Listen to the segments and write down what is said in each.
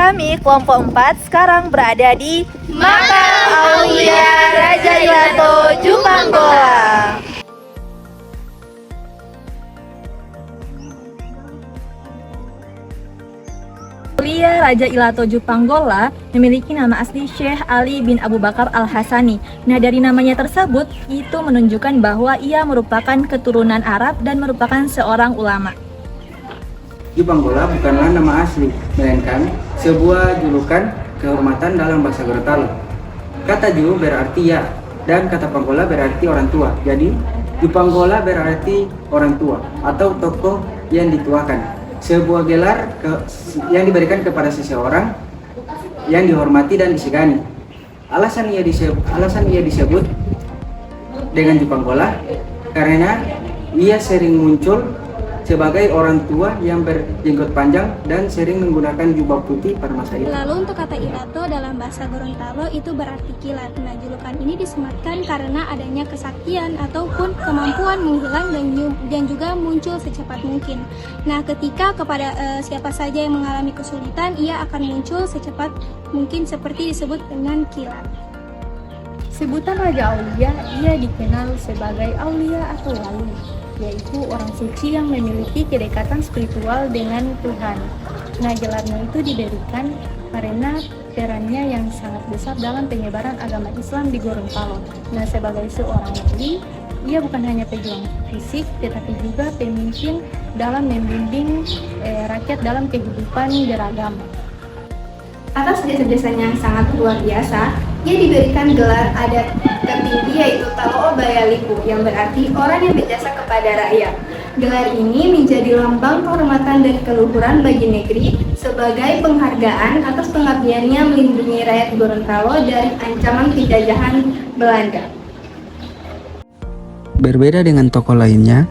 Kami kelompok 4 sekarang berada di Makam Aulia Raja Ilato Jupanggola. Aulia Raja Ilato Jupanggola memiliki nama asli Syekh Ali bin Abu Bakar Al-Hasani. Nah, dari namanya tersebut, itu menunjukkan bahwa ia merupakan keturunan Arab dan merupakan seorang ulama. Jupanggola bukanlah nama asli, melainkan sebuah julukan kehormatan dalam bahasa Gorontalo. Kata Ju berarti ya, dan kata Panggola berarti orang tua. Jadi, Jupanggola berarti orang tua atau tokoh yang dituakan. Sebuah gelar yang diberikan kepada seseorang yang dihormati dan disegani. Alasan ia disebut dengan Jupanggola karena ia sering muncul sebagai orang tua yang berjenggot panjang dan sering menggunakan jubah putih pada masa itu. Lalu untuk kata Ilato dalam bahasa Gorontalo itu berarti kilat. Nah, julukan ini disematkan karena adanya kesaktian ataupun kemampuan menghilang dan juga muncul secepat mungkin. Nah, ketika kepada siapa saja yang mengalami kesulitan, ia akan muncul secepat mungkin seperti disebut dengan kilat. Sebutan Raja Aulia, ia dikenal sebagai Aulia atau Wali, yaitu orang suci yang memiliki kedekatan spiritual dengan Tuhan. Nah, gelarnya itu diberikan karena perannya yang sangat besar dalam penyebaran agama Islam di Gorontalo. Nah, sebagai seorang wali, ia bukan hanya pejuang fisik, tetapi juga pemimpin dalam membimbing rakyat dalam kehidupan beragama. Atas jasa-jasanya yang sangat luar biasa, ia diberikan gelar adat tertinggi yaitu Talo Obaya Lipu, yang berarti orang yang berjasa kepada rakyat. Gelar ini menjadi lambang kehormatan dan keluhuran bagi negeri sebagai penghargaan atas pengabdiannya melindungi rakyat Gorontalo dari ancaman penjajahan Belanda. Berbeda dengan tokoh lainnya,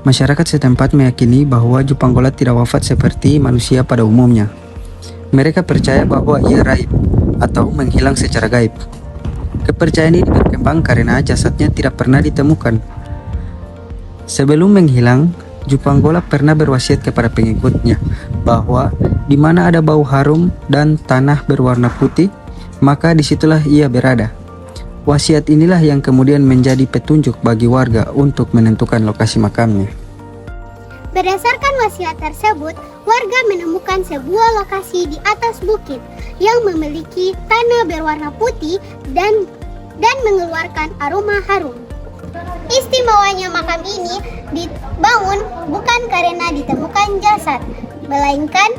masyarakat setempat meyakini bahwa Jupanggola tidak wafat seperti manusia pada umumnya. Mereka percaya bahwa ia raib atau menghilang secara gaib. Kepercayaan ini berkembang karena jasadnya tidak pernah ditemukan. Sebelum menghilang, Jupanggola pernah berwasiat kepada pengikutnya bahwa di mana ada bau harum dan tanah berwarna putih, maka disitulah ia berada. Wasiat inilah yang kemudian menjadi petunjuk bagi warga untuk menentukan lokasi makamnya. Berdasarkan wasiat tersebut, warga menemukan sebuah lokasi di atas bukit yang memiliki tanah berwarna putih dan mengeluarkan aroma harum. Istimewanya makam ini dibangun bukan karena ditemukan jasad, melainkan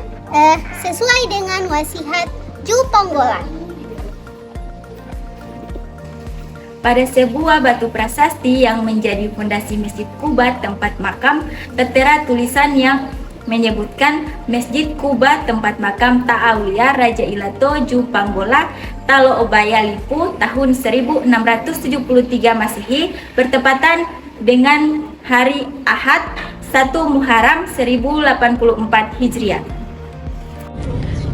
sesuai dengan wasiat Jupanggola. Pada sebuah batu prasasti yang menjadi fondasi Masjid Kuba tempat makam, tertera tulisan yang menyebutkan Masjid Kuba tempat makam Aulia Raja Ilato Jupanggola Talo Obaya Lipu tahun 1673 Masehi bertepatan dengan hari Ahad 1 Muharram 1084 Hijriah.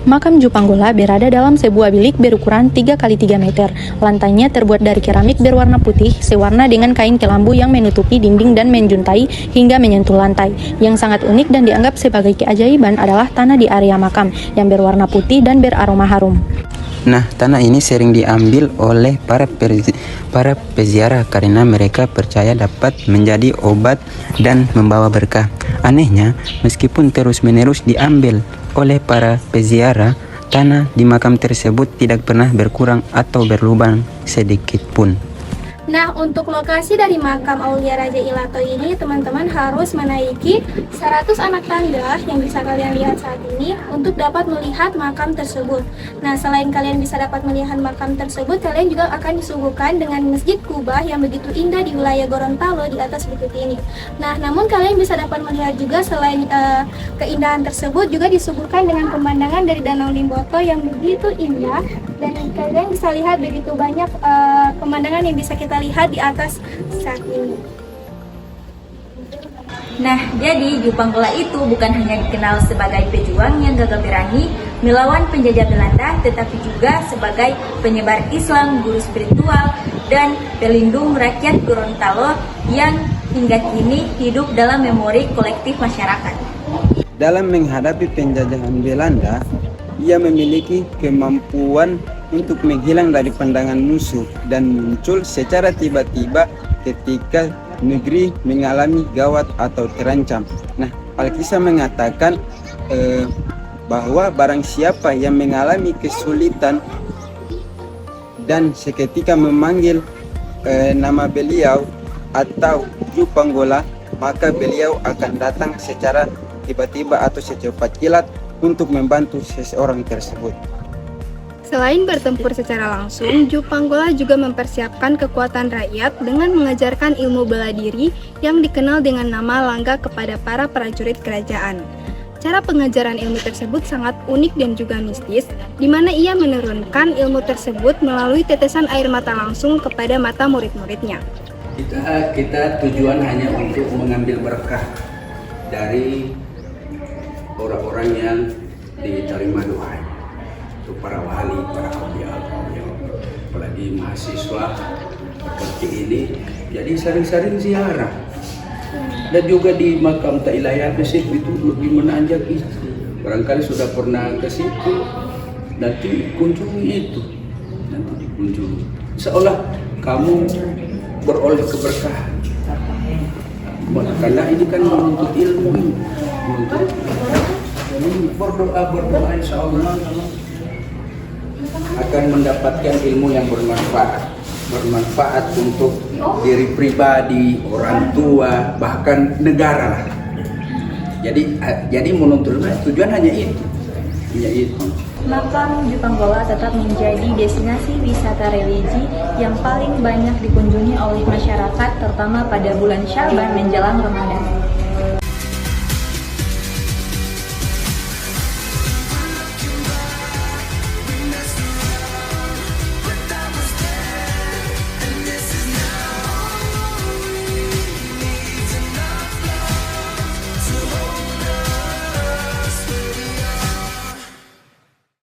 Makam Jupanggola berada dalam sebuah bilik berukuran 3x3 meter. Lantainya terbuat dari keramik berwarna putih, sewarna dengan kain kelambu yang menutupi dinding dan menjuntai hingga menyentuh lantai. Yang sangat unik dan dianggap sebagai keajaiban adalah tanah di area makam yang berwarna putih dan beraroma harum. Nah, tanah ini sering diambil oleh para peziarah karena mereka percaya dapat menjadi obat dan membawa berkah. Anehnya, meskipun terus-menerus diambil oleh para peziarah, tanah di makam tersebut tidak pernah berkurang atau berlubang sedikit pun. Nah, untuk lokasi dari makam Aulia Raja Ilato ini, teman-teman harus menaiki 100 anak tangga yang bisa kalian lihat saat ini untuk dapat melihat makam tersebut. Nah, selain kalian bisa dapat melihat makam tersebut, kalian juga akan disuguhkan dengan Masjid Kuba yang begitu indah di wilayah Gorontalo di atas bukit ini. Nah, namun kalian bisa dapat melihat juga selain keindahan tersebut, juga disuguhkan dengan pemandangan dari Danau Limboto yang begitu indah, dan kalian bisa lihat begitu banyak pemandangan yang bisa kita lihat di atas saat ini. Nah, jadi Jupanggola itu bukan hanya dikenal sebagai pejuang yang gagah berani melawan penjajah Belanda, tetapi juga sebagai penyebar Islam, guru spiritual, dan pelindung rakyat Gorontalo yang hingga kini hidup dalam memori kolektif masyarakat. Dalam menghadapi penjajahan Belanda, ia memiliki kemampuan untuk menghilang dari pandangan musuh dan muncul secara tiba-tiba ketika negeri mengalami gawat atau terancam. Nah, Alkisah mengatakan bahwa barang siapa yang mengalami kesulitan dan seketika memanggil nama beliau atau Ju Panggola, maka beliau akan datang secara tiba-tiba atau secepat kilat untuk membantu seseorang tersebut. Selain bertempur secara langsung, Ju Panggola juga mempersiapkan kekuatan rakyat dengan mengajarkan ilmu bela diri yang dikenal dengan nama Langga kepada para prajurit kerajaan. Cara pengajaran ilmu tersebut sangat unik dan juga mistis, di mana ia menurunkan ilmu tersebut melalui tetesan air mata langsung kepada mata murid-muridnya. Kita tujuan hanya untuk mengambil berkah dari orang-orang yang diterima doa. Untuk para wali, para aulia, apalagi mahasiswa seperti ini, jadi sering-sering ziarah. Dan juga di makam Ta'ilayah Mesir itu lebih menanjak itu. Barangkali sudah pernah ke situ, nanti kunjungi itu, nanti dikunjungi. Seolah kamu beroleh keberkahan. Karena ini kan menuntut ilmu, berdoa insya Allah akan mendapatkan ilmu yang bermanfaat untuk diri pribadi, orang tua, bahkan negara lah. Jadi menuntut tujuan hanya itu. Makam Ju Panggola tetap menjadi destinasi wisata religi yang paling banyak dikunjungi oleh masyarakat, terutama pada bulan Sya'ban menjelang Ramadan.